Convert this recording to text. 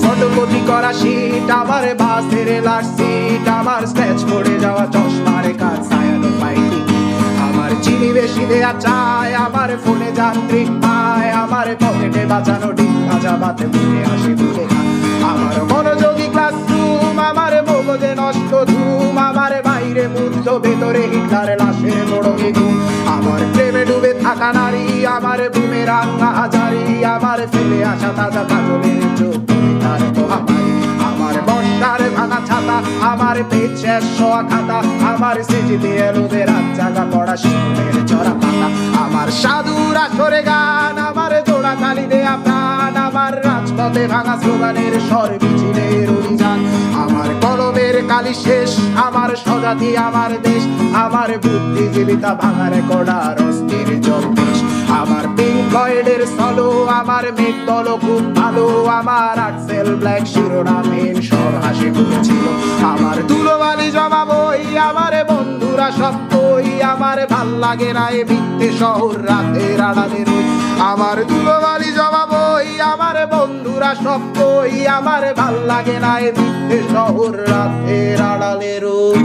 Photocopy করা sheet, আমার বাসের লাস্ট সিট, আমার স্ক্র্যাচ পড়ে যাওয়া চশমার কাজ, সায়ানো ফাইটিং, আমার চিনি বেশি দেয়া চায়, আমার ফোনে যান্ত্রিক পায়, আমার পকেটে বাঁচানো ডিম ভাজা ভাতে মুখে আসে ভুলে না, আমার মনোযোগী ক্লাসরুম, আমার মগজে নষ্ট ধুম, আমার বাইরে মুগ্ধ ভেতরে হিটলার লাশের বড় ঘুম, আমার প্রেমে ডুবে থাকা নারী, আমার বুমেরাং হাজারি, আমার ফেলে আসা তাজা কাজলের চোখ তার মহামারী, আমার বর্ষার ভাঙা ছাতা, আমার পেট শেষ শোয়া খাতা, আমার স্মৃতিতে এলোদের রাত জাগা পড়া শিশুদের চড়া পাতা, আমার সাধুর আসরে গান, আমার জোড়া তালি দেয়া প্রাণ, আমার রাজপথে ভাঙা স্লোগানের স্বর মিছিলের অভিযান, আমার কলমের কালি শেষ, আমার স্বজাতি আমার দেশ, আমার বুদ্ধিজীবিতা ভাঙা রেকর্ডার অস্থির জগদীশ, আমার পিঙ্ক ফ্লয়েডের সলো, আমার মেঘ দল খুব ভালো, আমার আক্সেল ব্ল্যাক শিরোনামহীন সব হাসি খুঁজেছিল, আমার ধুলোবালি জমা বই, আমার বন্ধুরা সত্যই, আমার ভাল লাগে না এ মিথ্যে শহর রাতের আড়ালে রই, আমার ধুলোবালি জমা বই, আমার বন্ধুরা সত্যই, আমার ভাল লাগে না এ মিথ্যে শহর রাতের আড়ালে রই।